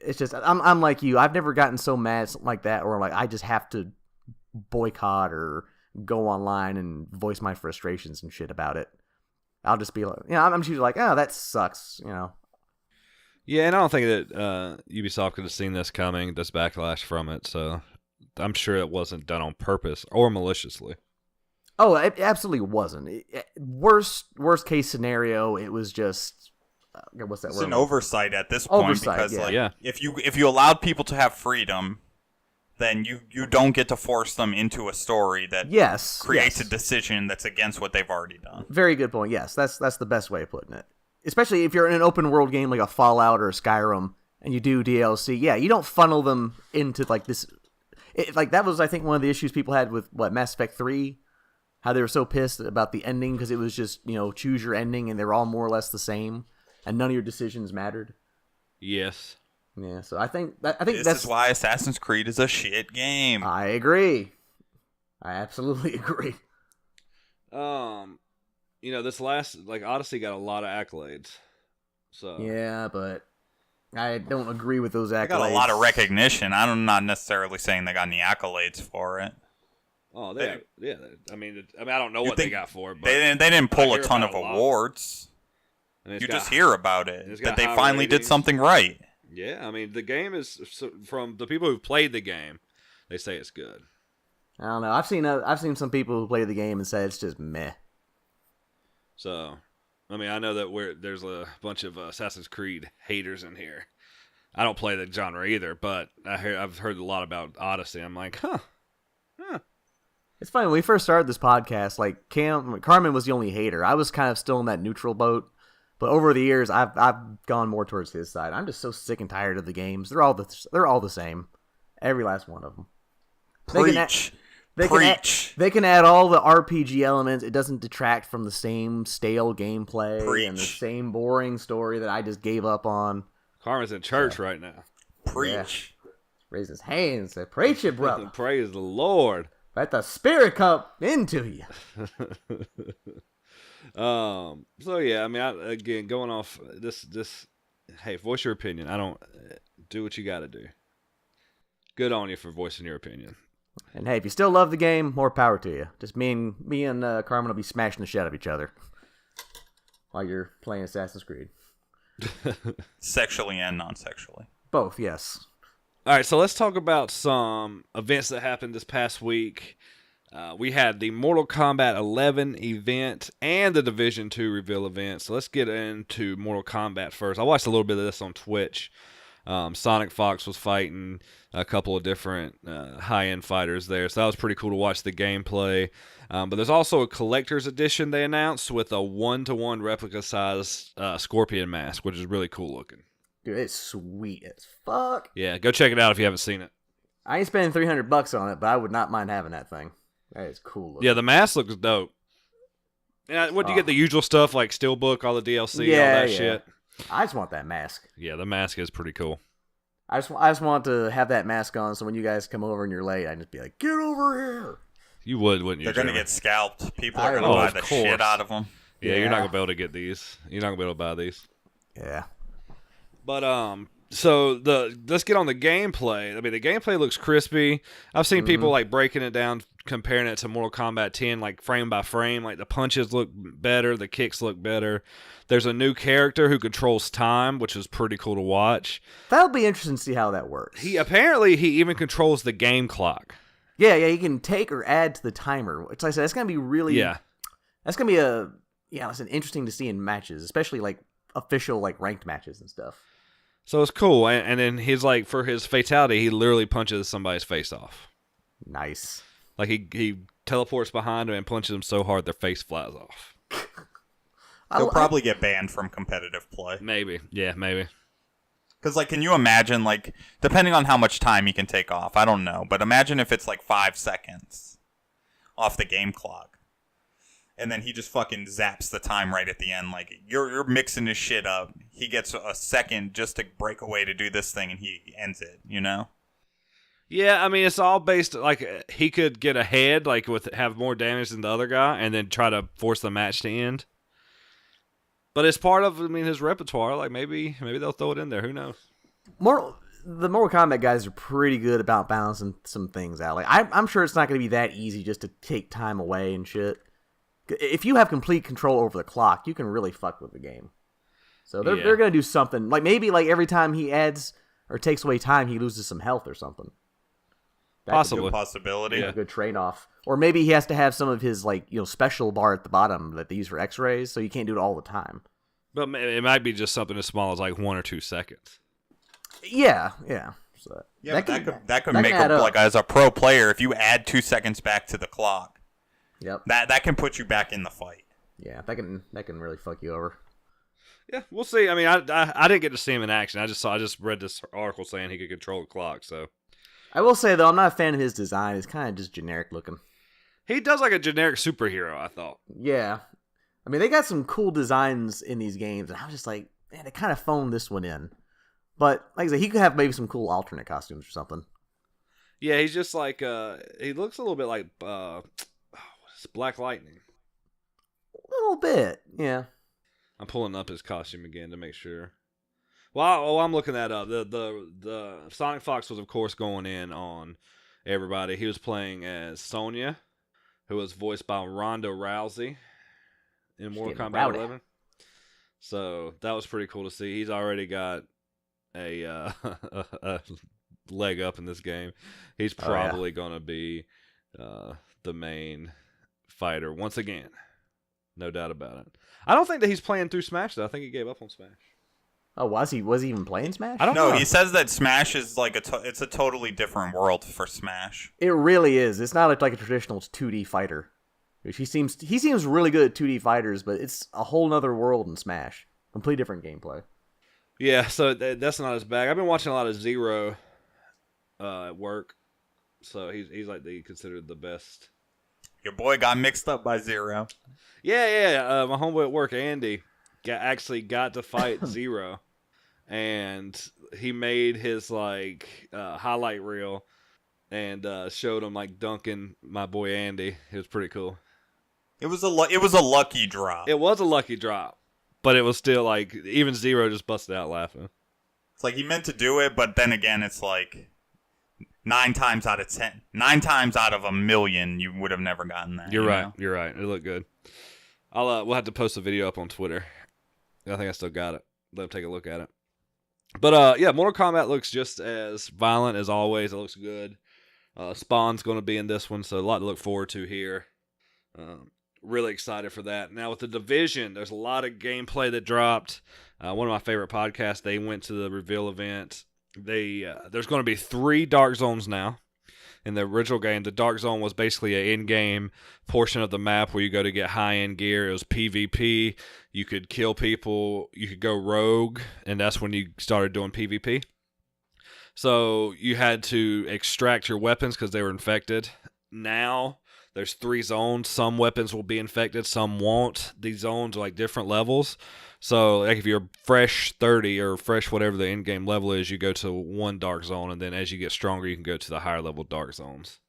It's just I'm like you. I've never gotten so mad at something like that, or like I just have to boycott or go online and voice my frustrations and shit about it. I'll just be like, I'm usually like, oh, that sucks, Yeah, and I don't think that Ubisoft could have seen this coming, this backlash from it, so I'm sure it wasn't done on purpose or maliciously. Oh, it absolutely wasn't. Worst case scenario, it was just what's that word? It's an oversight at this point because if you allowed people to have freedom, then you don't get to force them into a story that creates a decision that's against what they've already done. Very good point. Yes, that's the best way of putting it. Especially if you're in an open world game like a Fallout or a Skyrim and you do DLC, you don't funnel them into like this. That was, I think, one of the issues people had with Mass Effect 3, how they were so pissed about the ending because it was just choose your ending and they were all more or less the same and none of your decisions mattered. Yes. Yeah, so I think this is why Assassin's Creed is a shit game. I agree. I absolutely agree. This last Odyssey got a lot of accolades. So yeah, but I don't agree with those accolades. They got a lot of recognition. I'm not necessarily saying they got any accolades for it. Oh, yeah. I mean, I don't know what they got for it, but they didn't pull a ton of awards. You just hear about it that they finally did something right. Yeah, I mean, the game is, from the people who've played the game, they say it's good. I don't know. I've seen some people who play the game and say it's just meh. So, I mean, I know that there's a bunch of Assassin's Creed haters in here. I don't play the genre either, but I've heard a lot about Odyssey. I'm like, huh. It's funny, when we first started this podcast, like Carmen was the only hater. I was kind of still in that neutral boat. But over the years, I've gone more towards his side. I'm just so sick and tired of the games. They're all the same, every last one of them. Preach. They can add all the RPG elements. It doesn't detract from the same stale gameplay and the same boring story that I just gave up on. Karma's in church right now. Preach. Raise his hands, say, "Praise you, brother. Praise the Lord. Let the Spirit come into you." So yeah, I mean, again, going off this, hey, voice your opinion. I don't do what you got to do. Good on you for voicing your opinion. And hey, if you still love the game, more power to you. Just me and Carmen will be smashing the shit out of each other while you're playing Assassin's Creed. Sexually and non-sexually. Both, yes. All right, so let's talk about some events that happened this past week. We had the Mortal Kombat 11 event and the Division 2 reveal event. So let's get into Mortal Kombat first. I watched a little bit of this on Twitch. Sonic Fox was fighting a couple of different high-end fighters there, so that was pretty cool to watch the gameplay. But there's also a collector's edition they announced with a 1-to-1 replica size Scorpion mask, which is really cool looking. Dude, it's sweet as fuck. Yeah, go check it out if you haven't seen it. I ain't spending $300 on it, but I would not mind having that thing. That is cool looking. Yeah, the mask looks dope. And what do you get? The usual stuff like Steelbook, all the DLC, all that shit. I just want that mask. Yeah, the mask is pretty cool. I just want to have that mask on, so when you guys come over and you're late, I can just be like, "Get over here!" You would, wouldn't you? They're going to Jeremy? get scalped. People are going to buy the shit out of them. Yeah, you're not going to be able to get these. You're not going to be able to buy these. Yeah. But so let's get on the gameplay. I mean, the gameplay looks crispy. I've seen people like breaking it down, comparing it to Mortal Kombat 10, like frame by frame. Like the punches look better, the kicks look better. There's a new character who controls time, which is pretty cool to watch. That'll be interesting to see how that works. He even controls the game clock. Yeah, you can take or add to the timer. Which like I said, that's gonna be really That's gonna be it's interesting to see in matches, especially like official like ranked matches and stuff. So it's cool, and then he's like, for his fatality, he literally punches somebody's face off. Nice. Like he teleports behind him and punches them so hard their face flies off. He'll probably get banned from competitive play. Maybe. Yeah, maybe. Because, like, can you imagine, like, depending on how much time he can take off, I don't know, but imagine if it's like 5 seconds off the game clock. And then he just fucking zaps the time right at the end. Like, you're mixing his shit up. He gets a second just to break away to do this thing, and he ends it, you know? Yeah, I mean, it's all based, like, he could get ahead, like, have more damage than the other guy, and then try to force the match to end. But it's part of, his repertoire. Like, maybe they'll throw it in there. Who knows? The Mortal Kombat guys are pretty good about balancing some things out. Like, I'm sure it's not going to be that easy just to take time away and shit. If you have complete control over the clock, you can really fuck with the game. So they're going to do something. Like, maybe like every time he adds or takes away time, he loses some health or something. Possibly. Possibility. A good trade-off. Or maybe he has to have some of his special bar at the bottom that they use for X-rays, so you can't do it all the time. But it might be just something as small as like 1 or 2 seconds. Yeah. So that could make it like as a pro player, if you add 2 seconds back to the clock. Yep. That can put you back in the fight. Yeah, that can really fuck you over. Yeah, we'll see. I mean, I didn't get to see him in action. I just read this article saying he could control the clock. So I will say though, I'm not a fan of his design. It's kind of just generic looking. He does like a generic superhero, I thought. Yeah. I mean, they got some cool designs in these games, and I was just like, man, they kind of phoned this one in. But, like I said, he could have maybe some cool alternate costumes or something. Yeah, he's just like, he looks a little bit like, Black Lightning. A little bit, yeah. I'm pulling up his costume again to make sure. Well, I'm looking that up. The Sonic Fox was, of course, going in on everybody. He was playing as Sonya, who was voiced by Ronda Rousey in Mortal Kombat 11. So that was pretty cool to see. He's already got a leg up in this game. He's probably going to be the main fighter once again. No doubt about it. I don't think that he's playing through Smash, though. I think he gave up on Smash. Oh, was he? Was he even playing Smash? I don't know. No, he says that Smash is like it's a totally different world for Smash. It really is. It's not like a traditional 2D fighter. He seems really good at 2D fighters, but it's a whole nother world in Smash. Complete different gameplay. Yeah, so that's not his bag. I've been watching a lot of Zero at work, so he's like considered the best. Your boy got mixed up by Zero. Yeah. My homeboy at work, Andy, actually got to fight Zero and he made his highlight reel and showed him dunking my boy Andy. It was pretty cool. It was a lucky drop. It was a lucky drop, but it was still even Zero just busted out laughing. It's like he meant to do it, but then again, it's like 9 times out of 1,000,000, you would have never gotten that. You're right. You're right. It looked good. We'll have to post a video up on Twitter. I think I still got it. Let them take a look at it. But yeah, Mortal Kombat looks just as violent as always. It looks good. Spawn's going to be in this one, so a lot to look forward to here. Really excited for that. Now with the Division, there's a lot of gameplay that dropped. One of my favorite podcasts, they went to the reveal event. There's going to be 3 Dark Zones now. In the original game, the Dark Zone was basically an in-game portion of the map where you go to get high-end gear. It was PvP. You could kill people. You could go rogue, and that's when you started doing PvP. So you had to extract your weapons because they were infected. Now there's 3 zones. Some weapons will be infected, some won't. These zones are different levels. So if you're fresh 30 or fresh whatever the in-game level is, you go to one dark zone, and then as you get stronger, you can go to the higher level dark zones.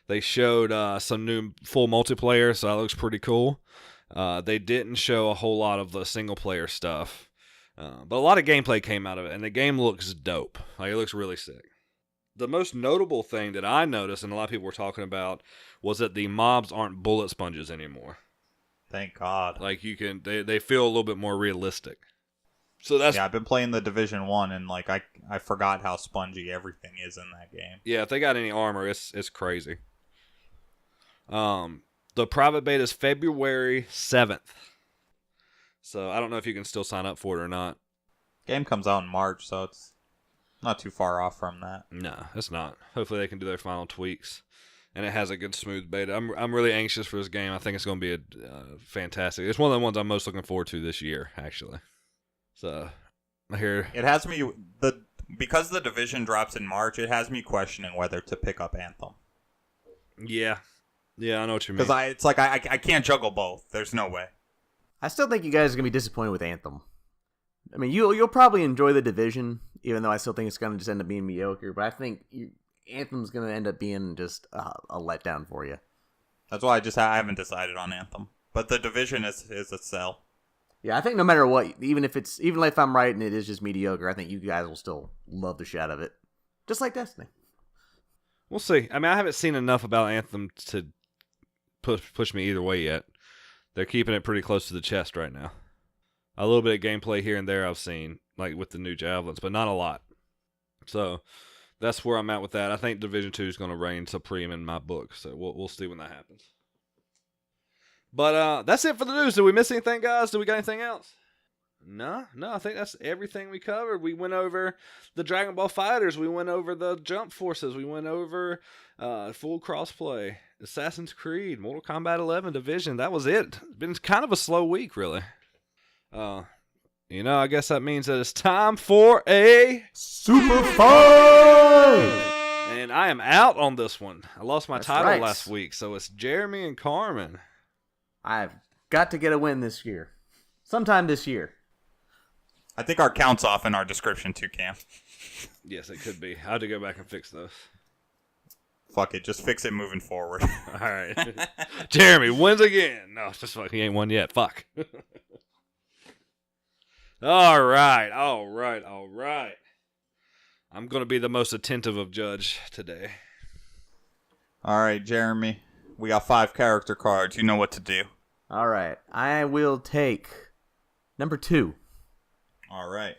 They showed some new full multiplayer, so that looks pretty cool. They didn't show a whole lot of the single-player stuff, but a lot of gameplay came out of it, and the game looks dope. It looks really sick. The most notable thing that I noticed, and a lot of people were talking about, was that the mobs aren't bullet sponges anymore. Thank God. They feel a little bit more realistic. So that's I've been playing the Division 1 and I forgot how spongy everything is in that game. Yeah, if they got any armor, it's crazy. The private beta is February 7th. So I don't know if you can still sign up for it or not. Game comes out in March, so it's not too far off from that. No, it's not. Hopefully they can do their final tweaks. And it has a good smooth beta. I'm really anxious for this game. I think it's going to be fantastic. It's one of the ones I'm most looking forward to this year, actually. So I hear it has me because the Division drops in March. It has me questioning whether to pick up Anthem. Yeah, I know what you mean. Because it's like I can't juggle both. There's no way. I still think you guys are gonna be disappointed with Anthem. I mean, you'll probably enjoy the Division, even though I still think it's gonna just end up being mediocre. But I think Anthem's going to end up being just a letdown for you. That's why I haven't decided on Anthem. But the Division is a sell. Yeah, I think no matter what, even if I'm right and it is just mediocre, I think you guys will still love the shit out of it. Just like Destiny. We'll see. I mean, I haven't seen enough about Anthem to push me either way yet. They're keeping it pretty close to the chest right now. A little bit of gameplay here and there I've seen, with the new javelins, but not a lot. So that's where I'm at with that. I think Division 2 is going to reign supreme in my book, so we'll see when that happens. But that's it for the news. Did we miss anything, guys? Did we got anything else? No, I think that's everything we covered. We went over the Dragon Ball FighterZ. We went over the Jump Forces. We went over full crossplay, Assassin's Creed, Mortal Kombat 11, Division. That was it. It's been kind of a slow week, really. I guess that means that it's time for a Super Fight! And I am out on this one. I lost my title right. last week, so it's Jeremy and Carmen. I've got to get a win this year. Sometime this year. I think our count's off in our description too, Cam. Yes, it could be. I have to go back and fix those. Fuck it, just fix it moving forward. All right. Jeremy wins again. No, just fuck. He ain't won yet. Fuck. All right. I'm going to be the most attentive of judge today. All right, Jeremy. We got 5 character cards. You know what to do. All right. I will take number 2. All right.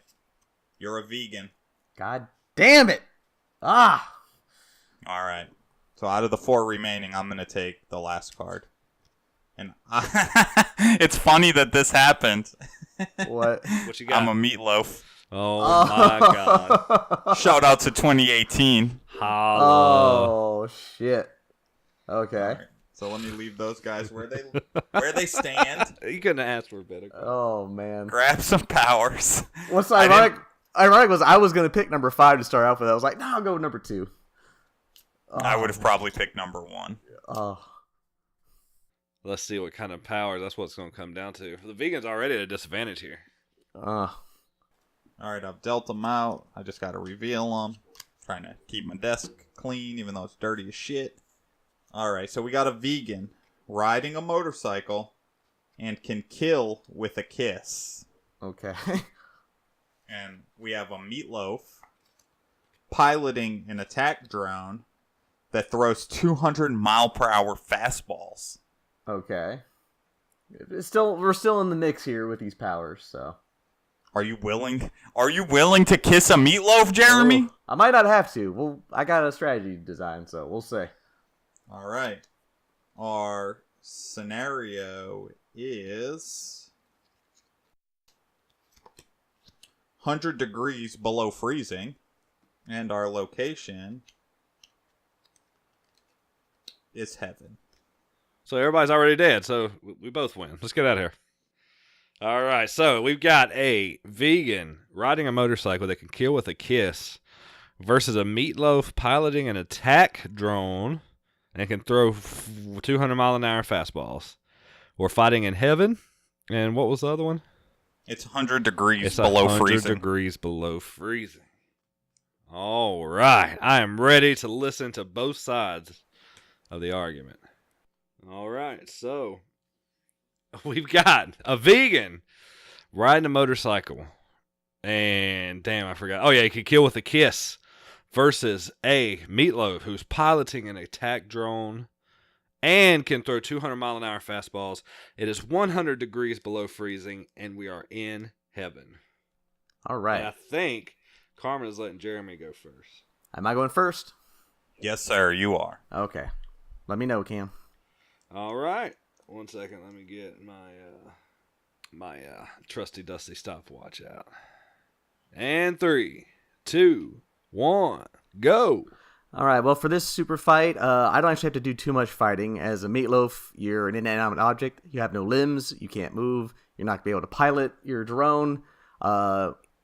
You're a vegan. God damn it. Ah. All right. So out of the 4 remaining, I'm going to take the last card. And it's funny that this happened. What? What you got? I'm a meatloaf. Oh, my God. Shout out to 2018. Holla. Oh, shit. Okay. Right. So let me leave those guys where they stand. You couldn't have asked for a better card. Oh, man. Grab some powers. What's ironic was I was going to pick number 5 to start out with. I was like, no, I'll go with number 2. Oh, I would have probably picked number 1. Oh. Let's see what kind of powers. That's what it's going to come down to. The vegan's already at a disadvantage here. All All right, I've dealt them out. I just got to reveal them. Trying to keep my desk clean, even though it's dirty as shit. All right, so we got a vegan riding a motorcycle and can kill with a kiss. Okay. And we have a meatloaf piloting an attack drone that throws 200-mile-per-hour fastballs. Okay. We're still in the mix here with these powers, so. Are you willing? Are you willing to kiss a meatloaf, Jeremy? Oh, I might not have to. Well, I got a strategy design, so we'll see. All right. Our scenario is 100 degrees below freezing, and our location is heaven. So everybody's already dead, so we both win. Let's get out of here. All right, so we've got a vegan riding a motorcycle that can kill with a kiss versus a meatloaf piloting an attack drone and can throw 200-mile-an-hour fastballs. We're fighting in heaven, and what was the other one? It's 100 degrees It's below 100 freezing. degrees below freezing. All right, I am ready to listen to both sides of the argument. All right, so we've got a vegan riding a motorcycle. And damn, I forgot. Oh, yeah, he could kill with a kiss versus a meatloaf who's piloting an attack drone and can throw 200-mile-an-hour fastballs. It is 100 degrees below freezing, and we are in heaven. All right. And I think Carmen is letting Jeremy go first. Am I going first? Yes, sir, you are. Okay. Let me know, Cam. All right. 1 second. Let me get my trusty dusty stopwatch out. And 3, 2, 1, go. All right. Well, for this super fight, I don't actually have to do too much fighting. As a meatloaf, you're an inanimate object. You have no limbs. You can't move. You're not going to be able to pilot your drone.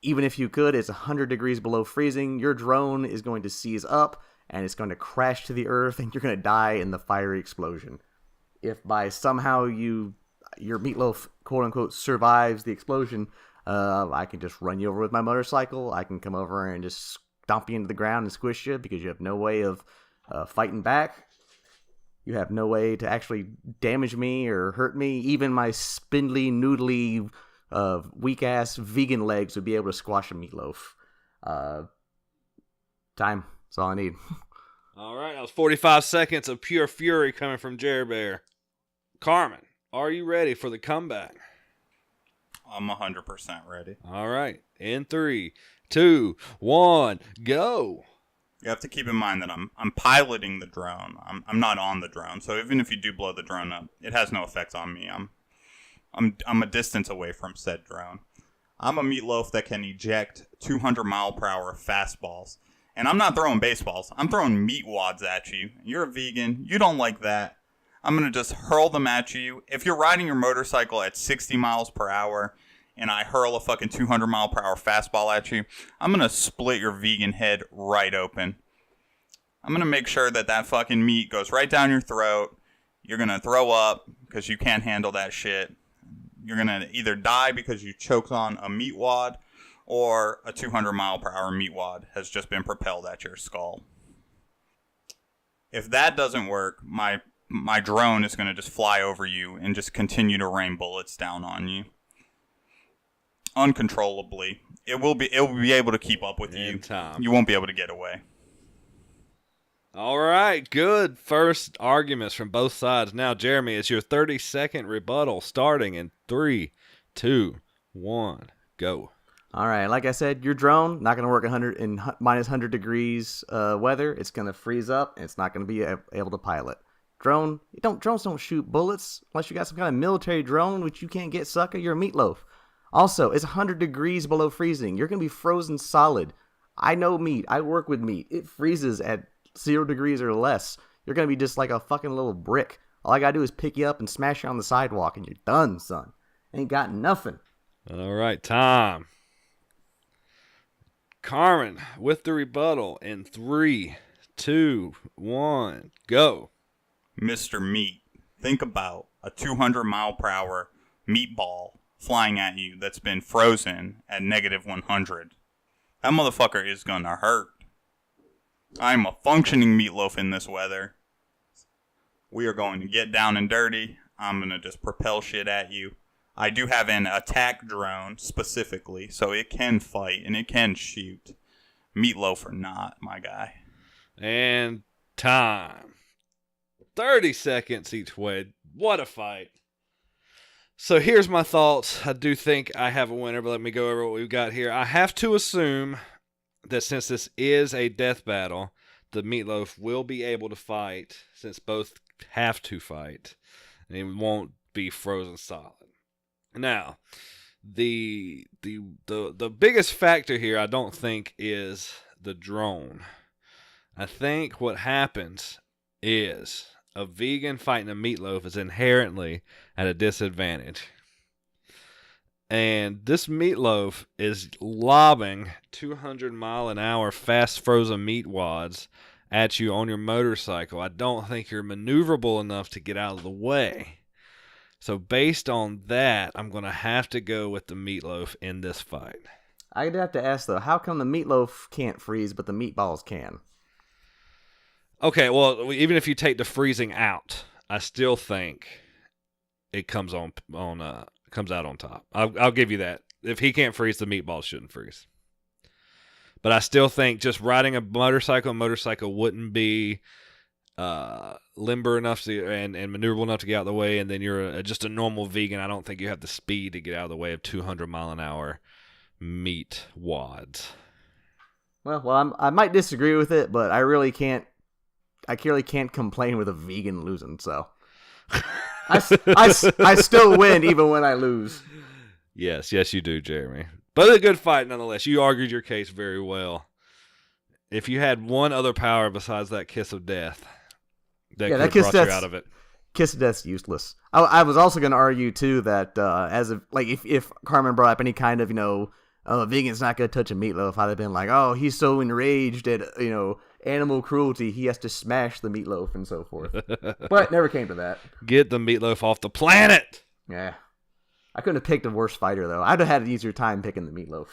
Even if you could, it's 100 degrees below freezing. Your drone is going to seize up, and it's going to crash to the earth, and you're going to die in the fiery explosion. If by somehow your meatloaf, quote-unquote, survives the explosion, I can just run you over with my motorcycle. I can come over and just stomp you into the ground and squish you because you have no way of fighting back. You have no way to actually damage me or hurt me. Even my spindly, noodly, weak-ass vegan legs would be able to squash a meatloaf. Time. That's all I need. All right. That was 45 seconds of pure fury coming from Jerry Bear. Carmen, are you ready for the comeback? I'm 100% ready. All right. In 3, 2, 1, go. You have to keep in mind that I'm piloting the drone. I'm not on the drone, so even if you do blow the drone up, it has no effect on me. I'm a distance away from said drone. I'm a meatloaf that can eject 200-mile-per-hour fastballs. And I'm not throwing baseballs. I'm throwing meat wads at you. You're a vegan. You don't like that. I'm going to just hurl them at you. If you're riding your motorcycle at 60 miles per hour and I hurl a fucking 200-mile-per-hour fastball at you, I'm going to split your vegan head right open. I'm going to make sure that fucking meat goes right down your throat. You're going to throw up because you can't handle that shit. You're going to either die because you choked on a meat wad or a 200-mile-per-hour meat wad has just been propelled at your skull. If that doesn't work, my drone is going to just fly over you and just continue to rain bullets down on you. Uncontrollably. It will be able to keep up with you. In time. You won't be able to get away. All right. Good first arguments from both sides. Now, Jeremy, it's your 30-second rebuttal starting in 3, 2, 1, go. All right, like I said, your drone not going to work in minus 100 degrees weather. It's going to freeze up, and it's not going to be able to pilot. Drones don't shoot bullets unless you got some kind of military drone, which you can't get, sucker. You're a meatloaf. Also, it's 100 degrees below freezing. You're going to be frozen solid. I know meat. I work with meat. It freezes at 0 degrees or less. You're going to be just like a fucking little brick. All I got to do is pick you up and smash you on the sidewalk, and you're done, son. Ain't got nothing. All right, Tom. Carmen with the rebuttal in 3, 2, 1, go. Mr. Meat, think about a 200-mile-per-hour meatball flying at you that's been frozen at -100. That motherfucker is gonna hurt. I'm a functioning meatloaf in this weather. We are going to get down and dirty. I'm gonna just propel shit at you. I do have an attack drone specifically, so it can fight and it can shoot. Meatloaf or not, my guy. And time. 30 seconds each way. What a fight. So here's my thoughts. I do think I have a winner, but let me go over what we've got here. I have to assume that since this is a death battle, the Meatloaf will be able to fight, since both have to fight, and it won't be frozen solid. Now, the biggest factor here, I don't think, is the drone. I think what happens is a vegan fighting a meatloaf is inherently at a disadvantage. And this meatloaf is lobbing 200-mile-an-hour fast frozen meat wads at you on your motorcycle. I don't think you're maneuverable enough to get out of the way. So based on that, I'm going to have to go with the meatloaf in this fight. I'd have to ask, though, how come the meatloaf can't freeze, but the meatballs can? Okay, well, even if you take the freezing out, I still think it comes out on top. I'll give you that. If he can't freeze, the meatballs shouldn't freeze. But I still think just riding a motorcycle wouldn't be limber enough to and maneuverable enough to get out of the way, and then you're just a normal vegan. I don't think you have the speed to get out of the way of 200-mile-an-hour meat wads. Well, I might disagree with it, but I really can't complain with a vegan losing. So I still win even when I lose. Yes, you do, Jeremy. But a good fight nonetheless. You argued your case very well. If you had one other power besides that kiss of death, that could have brought you out of it. Kiss of death's useless. I was also going to argue too that if Carmen brought up any kind of a vegan's not going to touch a meatloaf, I'd have been like, oh, he's so enraged at animal cruelty, he has to smash the meatloaf and so forth. But it never came to that. Get the meatloaf off the planet. Yeah. I couldn't have picked a worse fighter, though. I'd have had an easier time picking the meatloaf.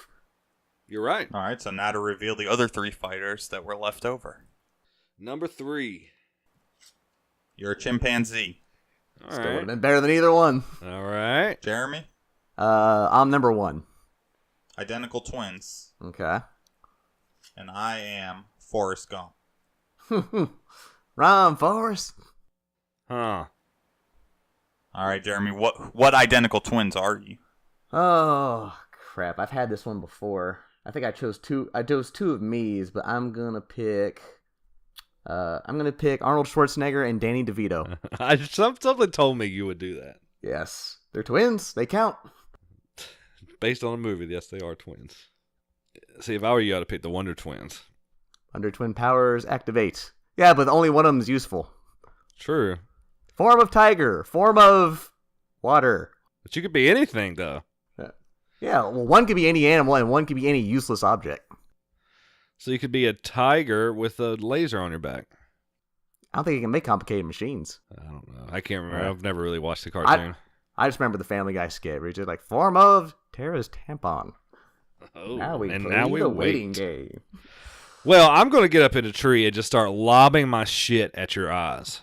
You're right. All right, so now to reveal the other 3 fighters that were left over. Number 3. You're a chimpanzee. All Still right. would have been better than either one. All right. Jeremy? I'm number 1. Identical twins. Okay. And I am Forrest Gump. Run, Forrest. Huh. All right, Jeremy, what identical twins are you? Oh, crap. I've had this one before. I think I chose 2 of me's, but I'm going to pick Arnold Schwarzenegger and Danny DeVito. Something told me you would do that. Yes. They're twins. They count. Based on a movie, yes, they are twins. See, if I were you, I'd pick the Wonder Twins. Wonder Twin powers activate. Yeah, but only one of them is useful. True. Form of tiger. Form of water. But you could be anything, though. Yeah, well, one could be any animal and one could be any useless object. So you could be a tiger with a laser on your back. I don't think you can make complicated machines. I don't know. I can't remember. I've never really watched the cartoon. I just remember the Family Guy skit where he's just like, form of Tara's tampon. Oh, Now we wait. waiting game. Well, I'm going to get up in a tree and just start lobbing my shit at your eyes.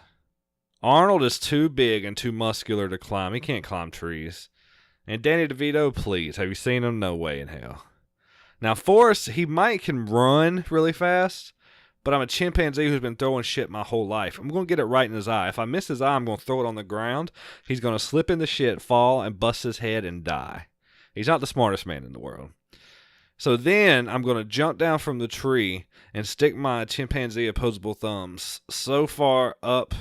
Arnold is too big and too muscular to climb. He can't climb trees. And Danny DeVito, please. Have you seen him? No way in hell. Now, Forrest, he can run really fast, but I'm a chimpanzee who's been throwing shit my whole life. I'm going to get it right in his eye. If I miss his eye, I'm going to throw it on the ground. He's going to slip in the shit, fall, and bust his head and die. He's not the smartest man in the world. So then I'm going to jump down from the tree and stick my chimpanzee opposable thumbs so far up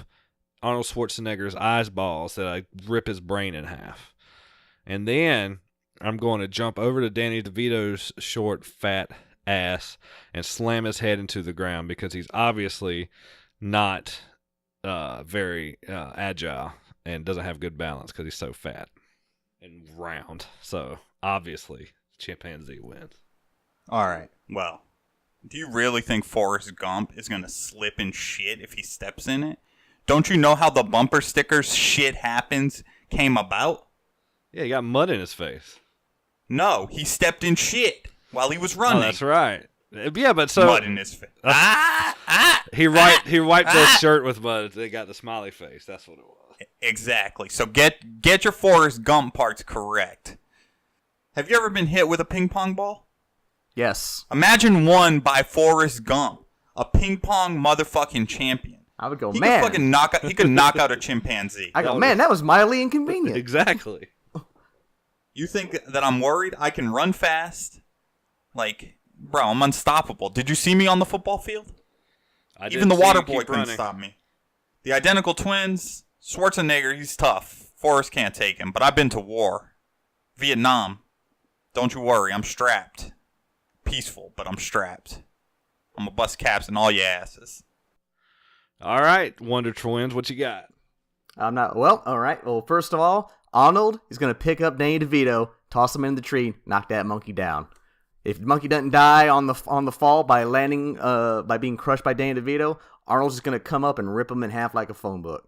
Arnold Schwarzenegger's eyeballs that I rip his brain in half. And then I'm going to jump over to Danny DeVito's short, fat ass and slam his head into the ground because he's obviously not very agile and doesn't have good balance because he's so fat and round. So obviously, chimpanzee wins. All right. Well, do you really think Forrest Gump is going to slip in shit if he steps in it? Don't you know how the bumper stickers shit happens came about? Yeah, he got mud in his face. No, he stepped in shit while he was running. Oh, that's right. Yeah, but so Mud in his face. he wiped his shirt with mud. They got the smiley face. That's what it was. Exactly. So get your Forrest Gump parts correct. Have you ever been hit with a ping pong ball? Yes. Imagine one by Forrest Gump, a ping pong motherfucking champion. I would go, He man. could knock out a chimpanzee. I go, man, that was mildly inconvenient. Exactly. You think that I'm worried? I can run fast. Like, bro, I'm unstoppable. Did you see me on the football field? Even the water boy couldn't stop me. The identical twins, Schwarzenegger, he's tough. Forrest can't take him, but I've been to war. Vietnam. Don't you worry, I'm strapped. Peaceful, but I'm strapped. I'm gonna bust caps in all your asses. All right, Wonder Twins, what you got? I'm not. Well, all right. Well, first of all, Arnold is going to pick up Danny DeVito, toss him in the tree, knock that monkey down. If the monkey doesn't die on the fall by landing, by being crushed by Danny DeVito, Arnold's just going to come up and rip him in half like a phone book.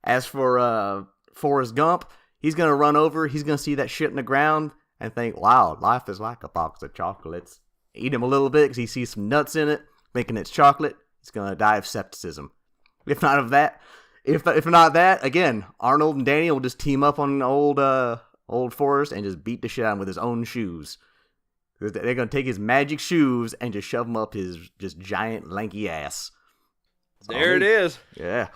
As for Forrest Gump, he's going to run over. He's going to see that shit in the ground and think, wow, life is like a box of chocolates. Eat him a little bit because he sees some nuts in it, thinking it's chocolate. He's going to die of septicism. If not of that, again, Arnold and Danny will just team up on old Forrest and just beat the shit out of him with his own shoes. They're gonna take his magic shoes and just shove them up his just giant lanky ass. There it is. Yeah.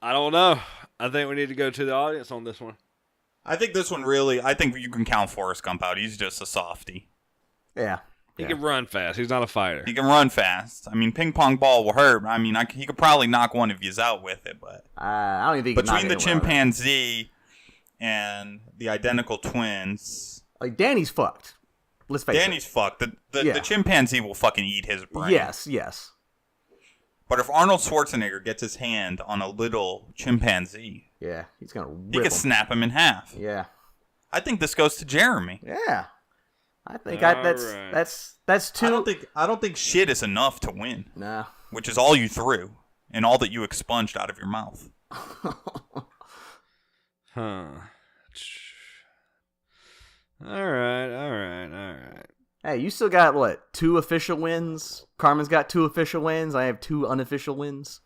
I don't know. I think we need to go to the audience on this one. I think this one really, I think you can count Forrest Gump out. He's just a softie. Yeah. He can run fast. He's not a fighter. He can run fast. I mean, ping pong ball will hurt. I mean, he could probably knock one of yous out with it, but I don't even think between the chimpanzee and the identical twins, like Danny's fucked. Let's face it. Danny's fucked. The chimpanzee will fucking eat his brain. Yes. But if Arnold Schwarzenegger gets his hand on a little chimpanzee, yeah, he's gonna rip he could him. snap him in half. Yeah. I think this goes to Jeremy. Yeah. I think Right. that's too. I don't think shit is enough to win. Nah. Which is all you threw and all that you expunged out of your mouth. Huh. All right. Hey, you still got what? 2 official wins. Carmen's got 2 official wins. I have 2 unofficial wins.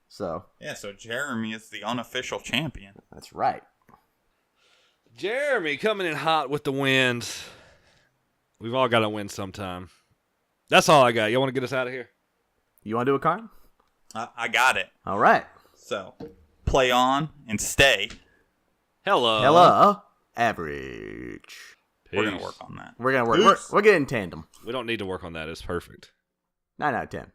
So. Yeah, so Jeremy is the unofficial champion. That's right. Jeremy coming in hot with the wins. We've all got to win sometime. That's all I got. You want to get us out of here? You want to do a Carmen? I got it. All right. So, play on and stay. Hello. Average. Peace. We're going to work on that. We're gonna work. We're getting tandem. We don't need to work on that. It's perfect. 9 out of 10.